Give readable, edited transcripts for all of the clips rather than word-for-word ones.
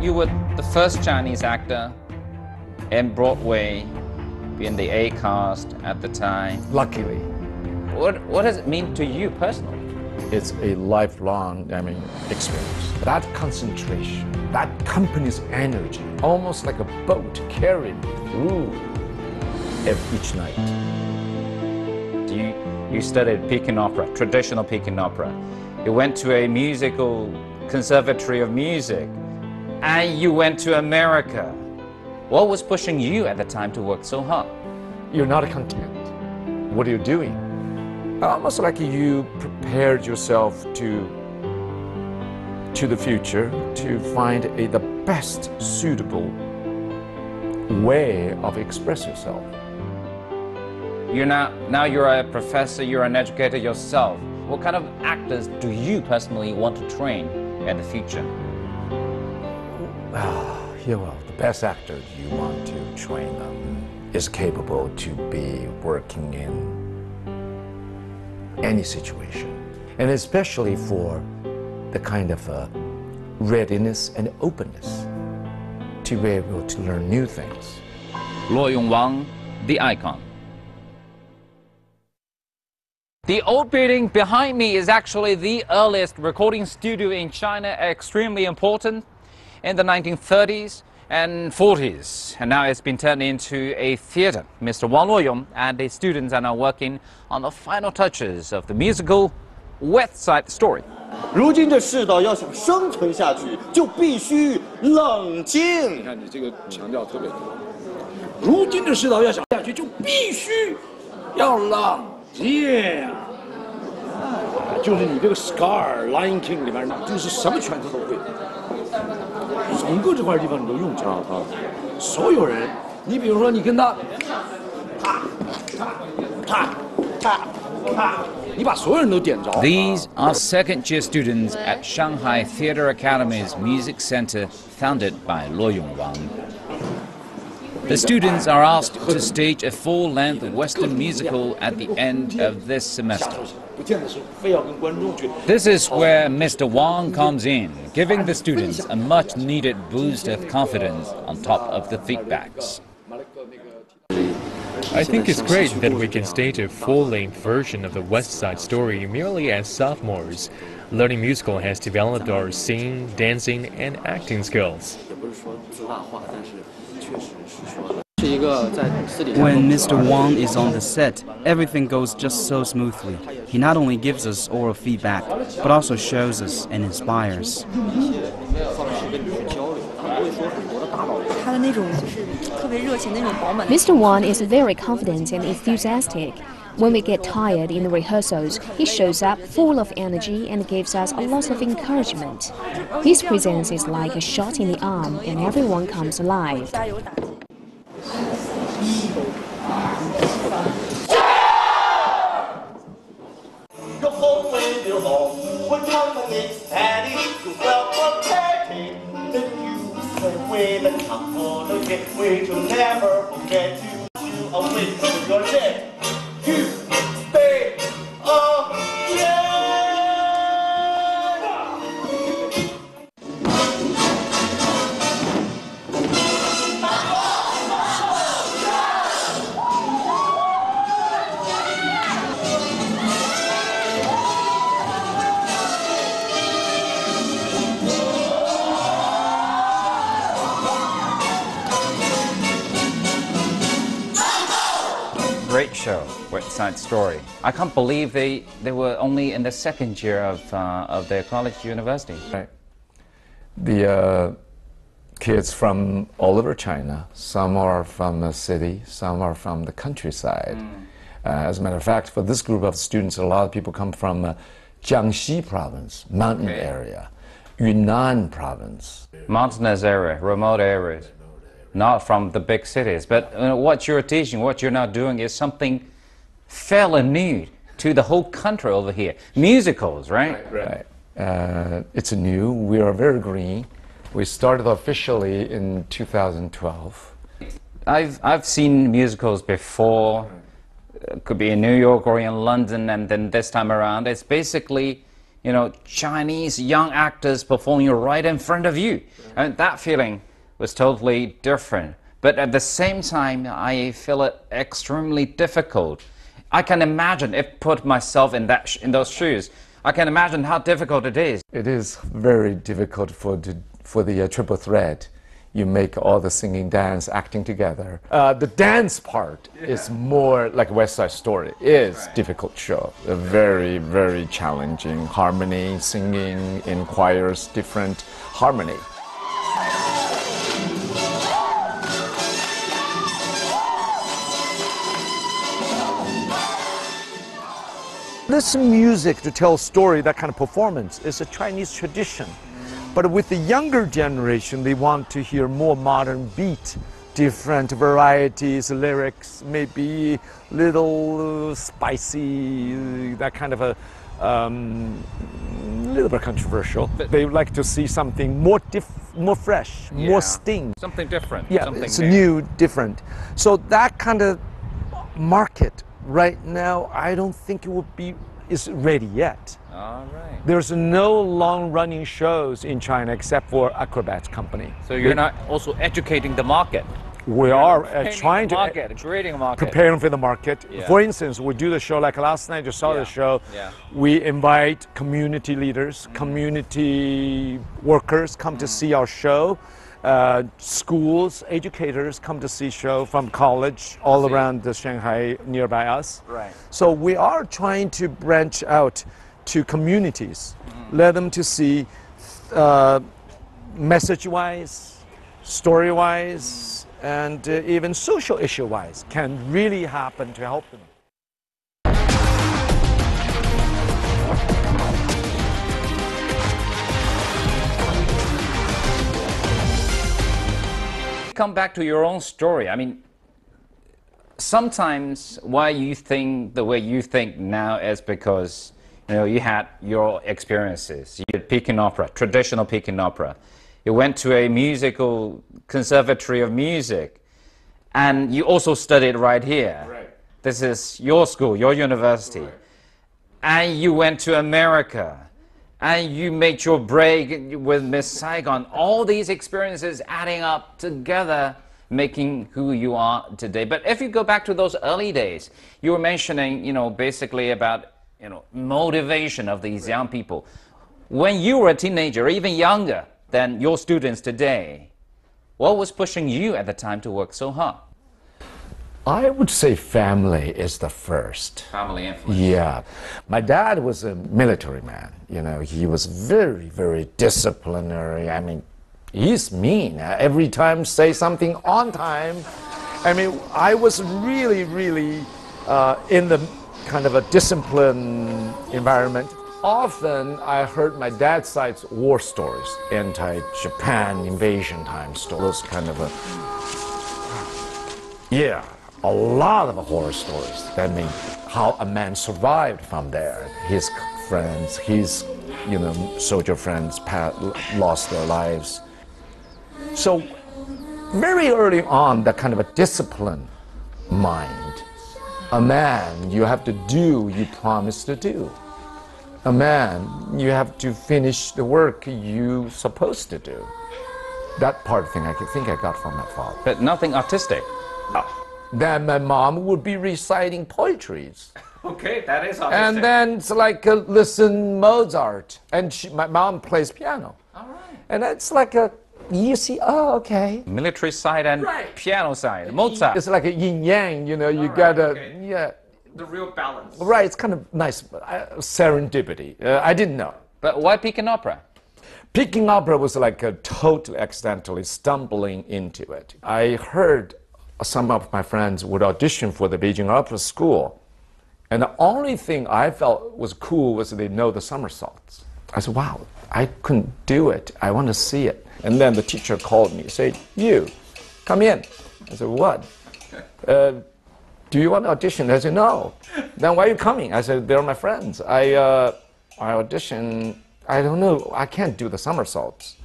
you were the first Chinese actor in Broadway, in the A cast at the time. Luckily. What does it mean to you personally? It's a lifelong, experience. That concentration, that company's energy, almost like a boat carrying through each night. You studied Peking opera, traditional Peking opera. You went to a musical conservatory of music, and you went to America. What was pushing you at the time to work so hard? You're not content. What are you doing? Almost like you prepared yourself to the future to find the best suitable way of express yourself. Now you're a professor, you're an educator yourself. What kind of actors do you personally want to train in the future? Well, the best actor you want to train them is capable to be working in any situation, and especially for the kind of readiness and openness to be able to learn new things. Luoyong Wang, the icon. The old building behind me is actually the earliest recording studio in China, extremely important in the 1930s and 40s. And now it's been turned into a theater. Mr. Wang Luoyong and his students are now working on the final touches of the musical West Side Story. 如今这世道要想生存下去，就必须冷静。你看你这个强调特别多。如今的世道要想下去，就必须要冷静。就是你这个 Lion King 里面，就是什么拳头都会，整个这块地方你都用上啊。所有人，你比如说你跟他，你把所有人都点着。 These are second-year students at Shanghai Theatre Academy's music center, founded by Luoyong Wang. The students are asked to stage a full-length Western musical at the end of this semester. This is where Mr. Wang comes in, giving the students a much-needed boost of confidence on top of the feedbacks. I think it's great that we can stage a full-length version of the West Side Story merely as sophomores. Learning musical has developed our singing, dancing, and acting skills. When Mr. Wang is on the set, everything goes just so smoothly. He not only gives us oral feedback, but also shows us and inspires. Mr. Wang is very confident and enthusiastic. When we get tired in the rehearsals, he shows up full of energy and gives us a lot of encouragement. His presence is like a shot in the arm, and everyone comes alive. Great show, West Side Story. I can't believe they were only in the second year of their college university. Right. The kids from all over China, some are from the city, some are from the countryside. As a matter of fact, for this group of students, a lot of people come from Jiangxi province, mountain area, Yunnan province. Mountainous area, remote areas. Not from the big cities, but what you're teaching, what you're now doing is something fairly new to the whole country over here. Musicals, right? Right. It's new. We are very green. We started officially in 2012. I've seen musicals before. Could be in New York or in London, and then this time around, it's basically Chinese young actors performing right in front of you. And that feeling was totally different. But at the same time, I feel it extremely difficult. I can imagine, if put myself in those shoes, I can imagine how difficult it is. It is very difficult for the triple threat. You make all the singing, dance, acting together. The dance part is more like West Side Story. It's difficult show. A very, very challenging harmony, singing in choirs, different harmony. This music to tell a story, that kind of performance, is a Chinese tradition. But with the younger generation, they want to hear more modern beat, different varieties, lyrics, maybe little spicy, that kind of a little bit controversial. They like to see something more fresh, more sting. Something different. Yeah, something it's new, different. So that kind of market right now, I don't think it is ready yet. All right. There's no long-running shows in China except for Acrobat's company. So you're not also educating the market. We are trying to creating a market, preparing for the market. Yeah. For instance, we do the show like last night. You saw the show. Yeah. We invite community leaders, community workers come to see our show. Schools, educators come to see show from college all around the Shanghai nearby us. Right. So we are trying to branch out to communities, let them to see message-wise, story-wise, and even social issue-wise can really happen to help them. Come back to your own story. I mean, sometimes why you think the way you think now is because you had your experiences. You did Peking opera, traditional Peking opera. You went to a musical conservatory of music, and you also studied right here. Right. This is your school, your university. Right. And you went to America. And you made your break with Miss Saigon. All these experiences adding up together, making who you are today. But if you go back to those early days, you were mentioning, basically about, motivation of these young people. When you were a teenager, or even younger than your students today, what was pushing you at the time to work so hard? I would say family is the first. Family influence. Yeah. My dad was a military man. He was very, very disciplinary. I mean, he's mean. Every time say something on time. I mean, I was really, really in the kind of a disciplined environment. Often I heard my dad's side's war stories, anti-Japan invasion time stories, kind of a lot of horror stories. That mean how a man survived from there. His friends, his soldier friends lost their lives. So very early on, that kind of a disciplined mind. A man, you have to do you promise to do. A man, you have to finish the work you supposed to do. That part of thing I think I got from my father. But nothing artistic. Then my mom would be reciting poetries. Okay, that is artistic. And then it's like listen Mozart. And my mom plays piano. All right. And it's like you see, oh, okay. Military side and piano side. Mozart. It's like a yin yang, you gotta, yeah. The real balance. Right, it's kind of nice, serendipity. I didn't know. But why Peking opera? Peking opera was like totally accidentally stumbling into it. I heard some of my friends would audition for the Beijing Opera School. And the only thing I felt was cool was they know the somersaults. I said, wow, I couldn't do it. I want to see it. And then the teacher called me, said, you, come in. I said, what? Do you want to audition? I said, no. Then why are you coming? I said, they're my friends. I audition, I don't know, I can't do the somersaults.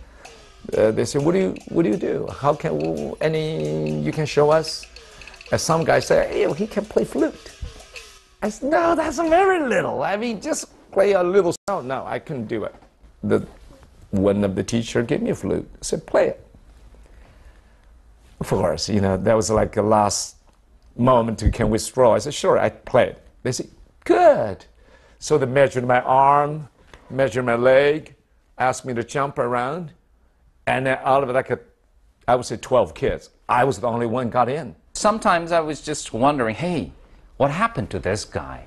They said, what do you do? How can, you can show us? And some guy said, hey, he can play flute. I said, no, that's very little. I mean, just play a little sound. No, I couldn't do it. One of the teacher gave me a flute, said, play it. Of course, you know, that was like the last moment to can withdraw. I said, sure, I play it. They said, good. So they measured my arm, measured my leg, asked me to jump around, and then out of it, I would say 12 kids. I was the only one got in. Sometimes I was just wondering, hey, what happened to this guy?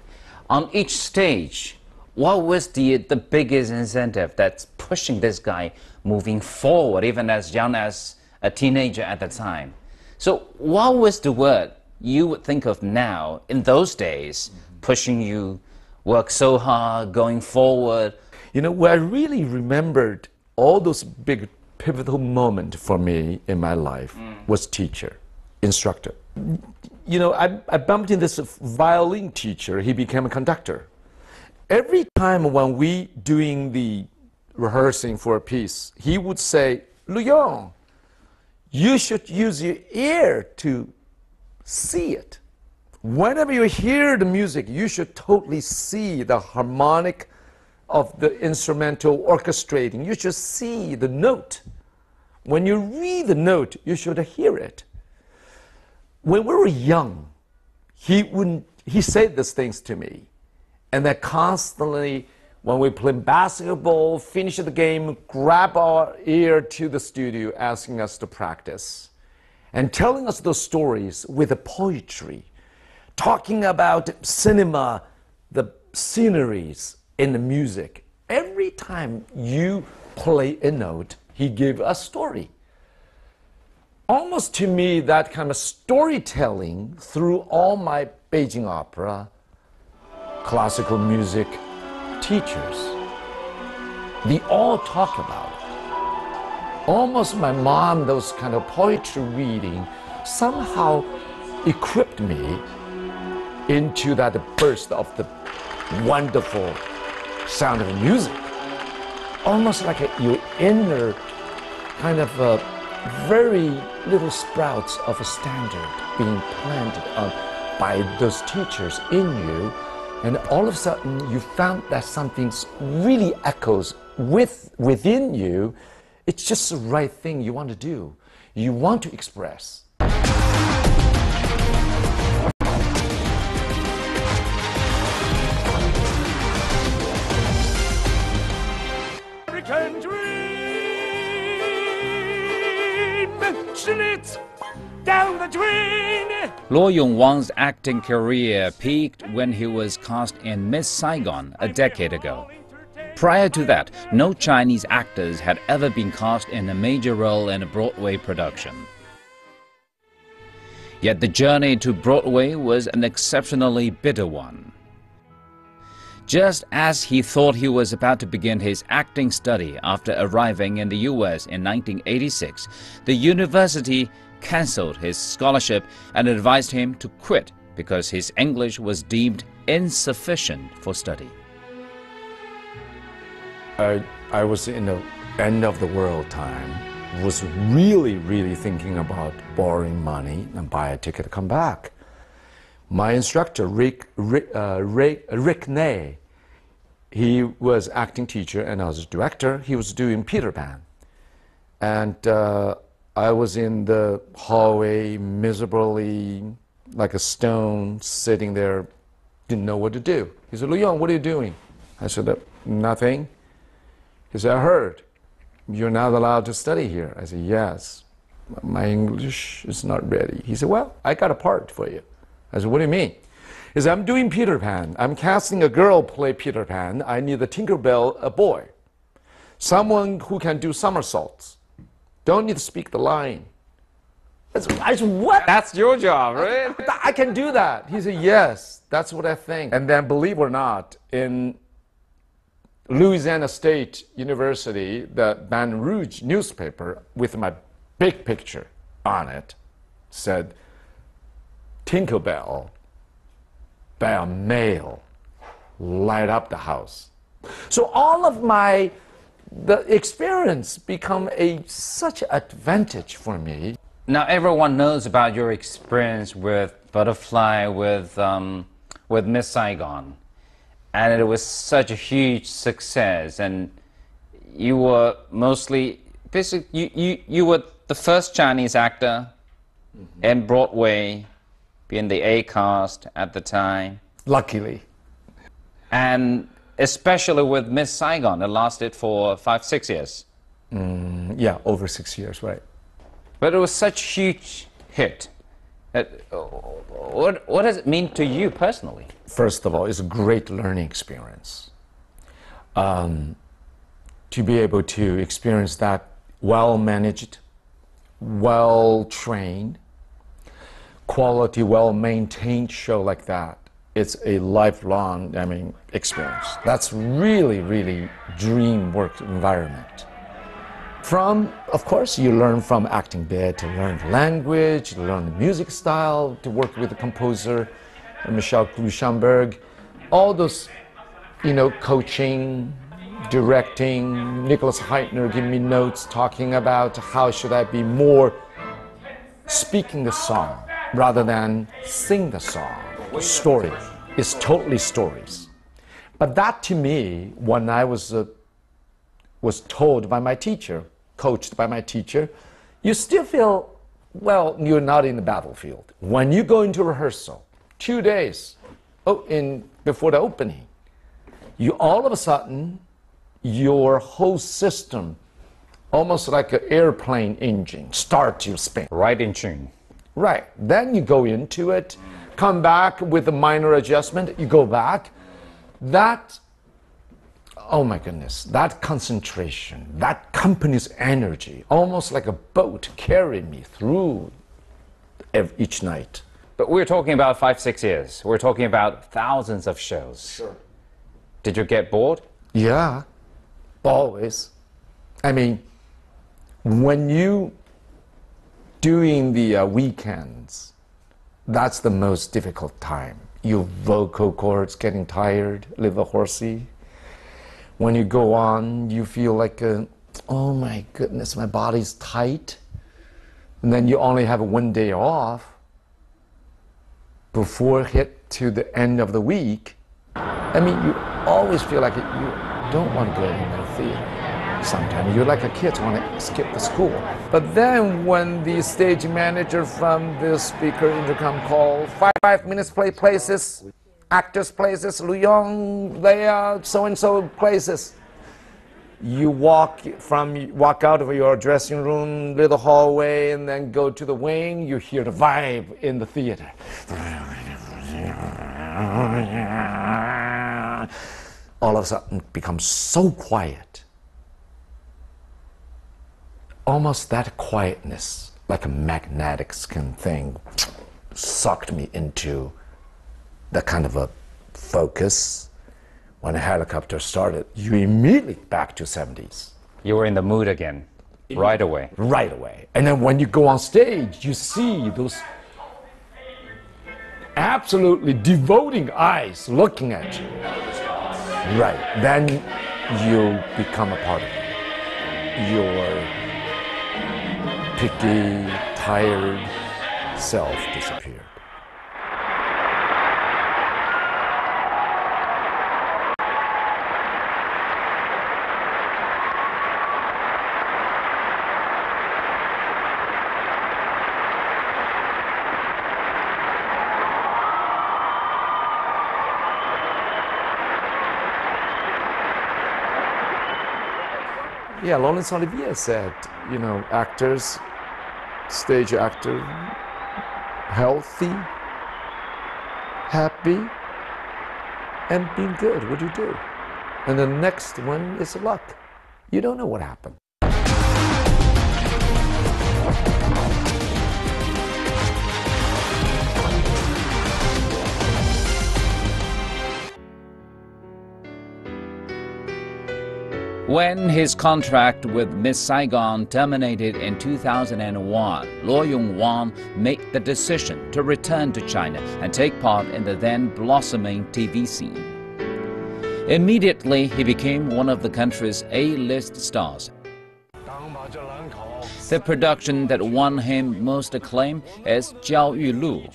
On each stage, what was the biggest incentive that's pushing this guy moving forward, even as young as a teenager at the time? So what was the word you would think of now, in those days, pushing you, work so hard, going forward? You know, where I really remembered all those big pivotal moments for me in my life was teacher, instructor. You know, I bumped into this violin teacher. He became a conductor. Every time when we doing the rehearsing for a piece, he would say, Luoyong, you should use your ear to see it. Whenever you hear the music, you should totally see the harmonic of the instrumental orchestrating. You should see the note. When you read the note, you should hear it. When we were young, he said these things to me. And then constantly, when we play basketball, finish the game, grab our ear to the studio, asking us to practice. And telling us those stories with the poetry. Talking about cinema, the sceneries, and the music. Every time you play a note, he gave a story. Almost to me, that kind of storytelling through all my Beijing opera, classical music teachers, they all talk about it. Almost my mom, those kind of poetry reading, somehow equipped me into that burst of the wonderful sound of music. Almost like your inner kind of very little sprouts of a standard being planted by those teachers in you, and all of a sudden you found that something really echoes within you. It's just the right thing you want to do. You want to express. American dream, Schlitz down the drain. Luoyong Wang's acting career peaked when he was cast in Miss Saigon a decade ago. Prior to that, no Chinese actors had ever been cast in a major role in a Broadway production. Yet the journey to Broadway was an exceptionally bitter one. Just as he thought he was about to begin his acting study after arriving in the US in 1986, the university cancelled his scholarship and advised him to quit because his English was deemed insufficient for study. I was in the end of the world time, was really thinking about borrowing money and buy a ticket to come back. My instructor, Rick Ney, he was acting teacher and I was director. He was doing Peter Pan. And I was in the hallway miserably like a stone, sitting there, didn't know what to do. He said, Luoyong, what are you doing? I said, nothing. He said, I heard you're not allowed to study here. I said, yes, my English is not ready. He said, well, I got a part for you. I said, what do you mean? He said, I'm doing Peter Pan. I'm casting a girl play Peter Pan. I need a Tinkerbell, a boy. Someone who can do somersaults. Don't need to speak the line. I said, what? That's your job, right? I can do that. He said, yes, that's what I think. And then, believe it or not, in Louisiana State University, the Baton Rouge newspaper, with my big picture on it, said, Tinkerbell by a male light up the house. So all of the experience become such an advantage for me. Now everyone knows about your experience with Butterfly, with Miss Saigon. And it was such a huge success, and you were mostly, basically, you were the first Chinese actor in Broadway, being the A cast at the time. Luckily. And especially with Miss Saigon, it lasted for 5-6 years. Yeah, over 6 years, right. But it was such a huge hit. What does it mean to you personally? First of all, it's a great learning experience. To be able to experience that well-managed, well-trained, quality, well-maintained show like that, it's a lifelong, experience. That's really, really dream work environment. Of course, you learn from acting bit, to learn the language, to learn the music style, to work with the composer, Michel Kluchenberg, all those, coaching, directing. Nicholas Heitner giving me notes talking about how should I be more speaking the song rather than sing the song. Story. It's totally stories. But that to me, when I was told by my teacher, coached by my teacher, you still feel, well, you're not in the battlefield. When you go into rehearsal, 2 days before the opening, you all of a sudden, your whole system, almost like an airplane engine, start to spin. Right in tune. Right. Then you go into it, come back with a minor adjustment, you go back. That, oh my goodness, that concentration, that company's energy, almost like a boat carried me through each night. But we're talking about 5-6 years. We're talking about thousands of shows. Sure. Did you get bored? Yeah, always. When you doing the weekends, that's the most difficult time. Your vocal cords getting tired, a little horsey. When you go on, you feel like, oh my goodness, my body's tight. And then you only have 1 day off before hit to the end of the week. You always feel like you don't want to go in the theater. Sometimes you're like a kid, want to skip the school. But then when the stage manager from the speaker intercom call, 5 minutes play places, actors places, Luoyong, they are so-and-so places. You walk out of your dressing room, little hallway, and then go to the wing, you hear the vibe in the theater. All of a sudden it becomes so quiet. Almost that quietness, like a magnetic skin thing, sucked me into the kind of a focus. When a helicopter started, you immediately back to 70s. You were in the mood again, right away. Right away. And then when you go on stage, you see those absolutely devoting eyes looking at you. Right. Then you become a part of it. Your picky, tired self disappeared. Yeah, Laurence Olivier said, actors, stage actor, healthy, happy, and being good. What do you do? And the next one is luck. You don't know what happened. When his contract with Miss Saigon terminated in 2001, Luoyong Wang made the decision to return to China and take part in the then blossoming TV scene. Immediately, he became one of the country's A-list stars. The production that won him most acclaim is Jiao Yu Lu,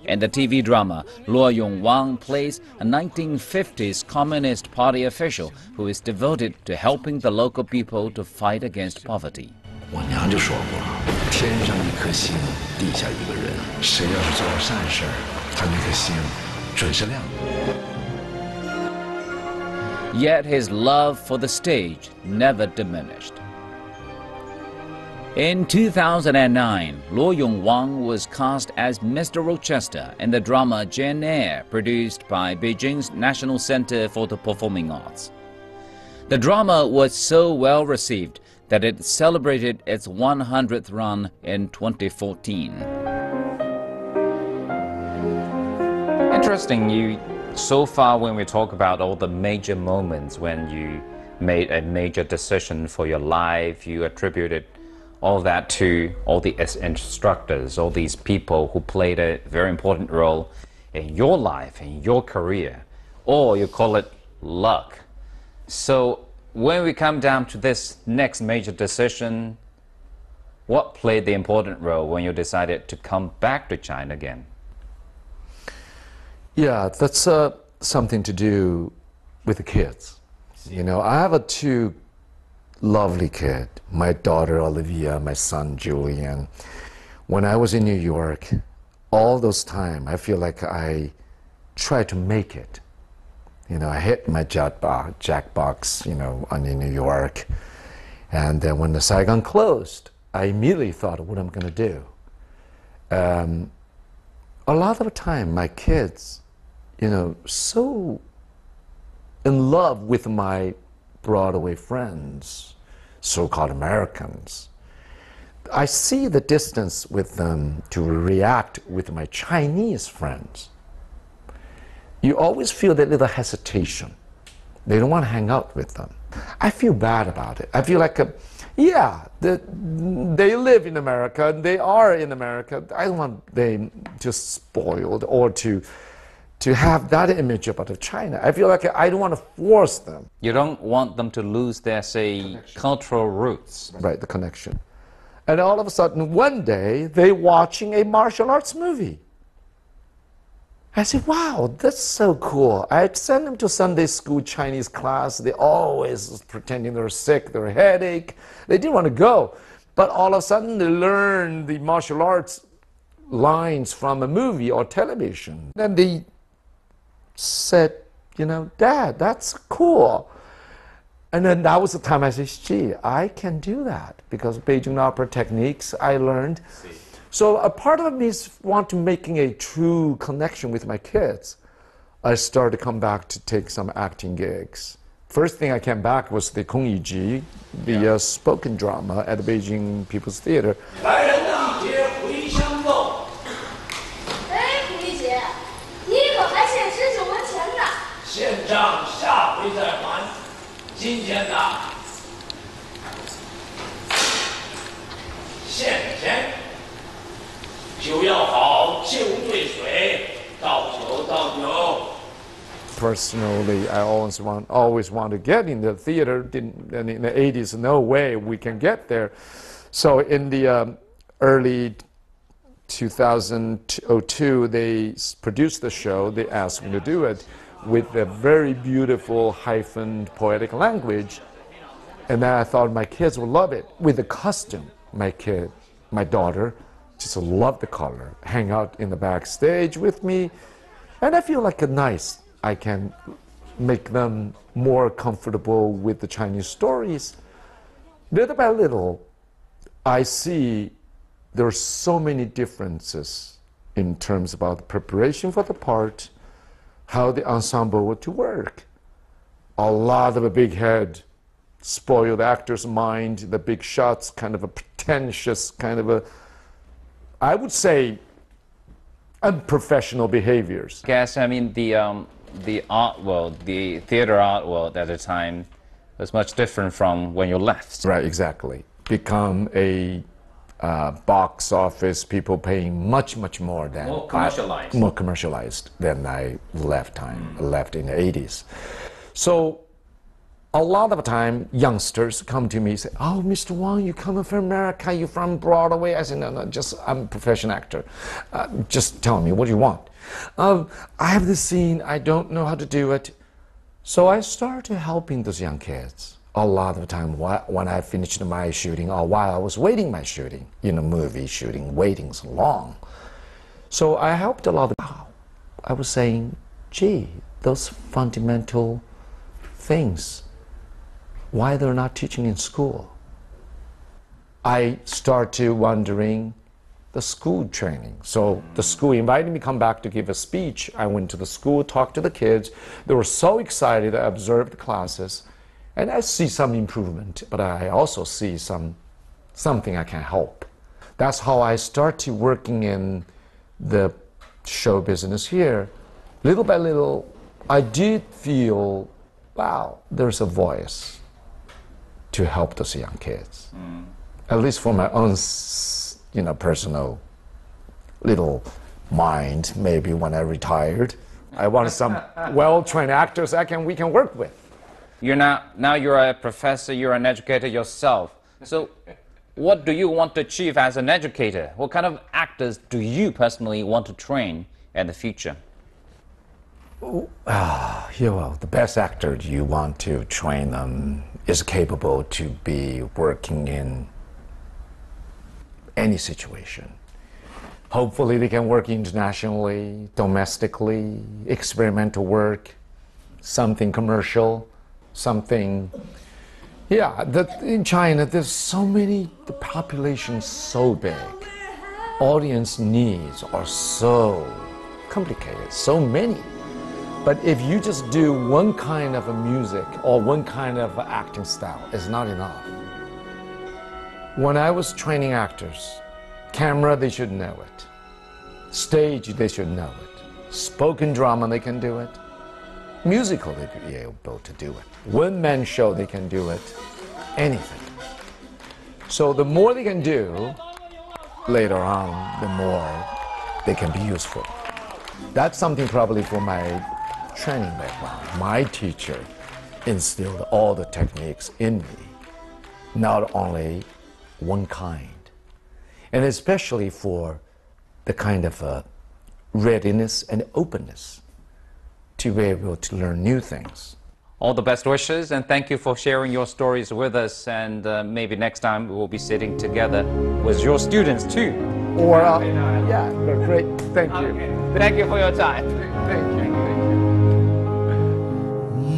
In the TV drama, Luoyong Wang plays a 1950s Communist Party official who is devoted to helping the local people to fight against poverty. 我娘就说过，天上一颗星，地下一个人，谁要是做了善事儿，他那颗星准是亮的。 Yet his love for the stage never diminished. In 2009, Luoyong Wang was cast as Mr. Rochester in the drama Jane Eyre, produced by Beijing's National Center for the Performing Arts. The drama was so well received that it celebrated its 100th run in 2014. Interesting, so far when we talk about all the major moments when you made a major decision for your life, you attributed all that to all the instructors, all these people who played a very important role in your life, in your career, or you call it luck. So when we come down to this next major decision, what played the important role when you decided to come back to China again? Yeah, that's something to do with the kids. You know, I have two lovely kids, my daughter Olivia, my son Julian. When I was in New York, all those time, I feel like I tried to make it. You know, I hit my jackbox, you know, in New York. And then when the Saigon closed, I immediately thought of what I'm going to do. A lot of the time, my kids, you know, so in love with my Broadway friends, so-called Americans. I see the distance with them to react with my Chinese friends. You always feel that little hesitation. They don't want to hang out with them. I feel bad about it. I feel like, yeah, they live in America, they are in America. I don't want them just spoiled or to have that image about China. I feel like I don't want to force them. You don't want them to lose their, say, cultural roots. Right, the connection. And all of a sudden, one day, they're watching a martial arts movie. I said, wow, that's so cool. I'd send them to Sunday school Chinese class. They always pretending they're sick, they're headache. They didn't want to go. But all of a sudden, they learn the martial arts lines from a movie or television. Then they said, you know, Dad, that's cool. And then that was the time I said, gee, I can do that because Beijing opera techniques I learned. So a part of me is want to making a true connection with my kids. I started to come back to take some acting gigs. First thing I came back was the Kong Yi the spoken drama at the Beijing People's Theater. Personally, I always want to get in the theater. And in the 80s, no way we can get there. So in the early 2002, they produced the show. They asked me to do it with a very beautiful hyphened poetic language. And then I thought my kids would love it. With the costume, my daughter, just love the color, hang out in the backstage with me. And I feel like I can make them more comfortable with the Chinese stories. Little by little, I see there are so many differences in terms about the preparation for the part, how the ensemble were to work. A lot of a big head, spoiled actor's mind, the big shots, kind of a pretentious, kind of a, I would say, unprofessional behaviors. Yes, I mean the art world, the theater art world at the time was much different from when you left. Right, exactly. Become a box office, people paying much more than more commercialized. More commercialized than I left in the 80s. So a lot of the time, youngsters come to me and say, "Oh, Mr. Wang, you coming from America? You from Broadway?" I say, "No, no, just I'm a professional actor. Just tell me, what do you want?" "I have this scene. I don't know how to do it." So I started helping those young kids. A lot of the time, when I finished my shooting, or while I was waiting my shooting, movie shooting, waiting's long. So I helped a lot of them. I was saying, gee, those fundamental things, why they're not teaching in school? I started wondering the school training. So the school invited me to come back to give a speech. I went to the school, talked to the kids. They were so excited. I observed the classes, and I see some improvement, but I also see something I can help. That's how I started working in the show business here. Little by little, I did feel, wow, there's a voice to help those young kids. At least for my own, personal little mind. Maybe when I retired, I want some well-trained actors we can work with. Now you're a professor, you're an educator yourself. So what do you want to achieve as an educator? What kind of actors do you personally want to train in the future? The best actor you want to train them is capable to be working in any situation. Hopefully they can work internationally, domestically, experimental work, something commercial, something. In China, there's so many, the population's so big. Audience needs are so complicated, so many. But if you just do one kind of a music or one kind of acting style, it's not enough. When I was training actors, camera, they should know it. Stage, they should know it. Spoken drama, they can do it. Musical, they be able to do it. One-man show, they can do it. Anything. So the more they can do, later on, the more they can be useful. That's something probably for my training background. My teacher instilled all the techniques in me, not only one kind. And especially for the kind of readiness and openness to be able to learn new things. All the best wishes, and thank you for sharing your stories with us, and maybe next time we will be sitting together with your students too. Or, yeah, great, thank you. Okay. Thank you for your time. Thank you.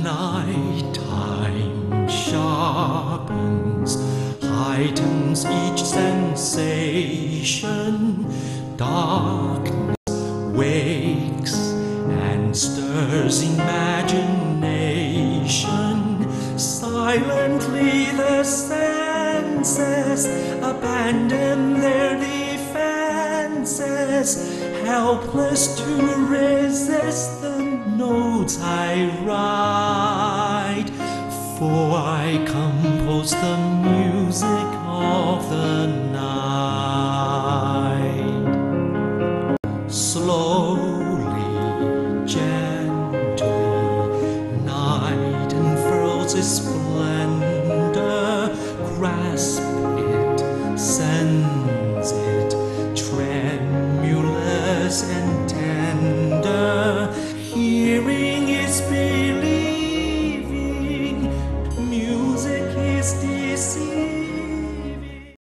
Nighttime sharpens, heightens each sensation. Darkness wakes and stirs imagination. Silently the senses abandon their defenses, helpless to resist the notes I write. For I compose the music of the night. Slowly, gently, night unfurls its splendor. Grasp it, sense it, tremulous and tender. Hearing is believing, music is deceiving.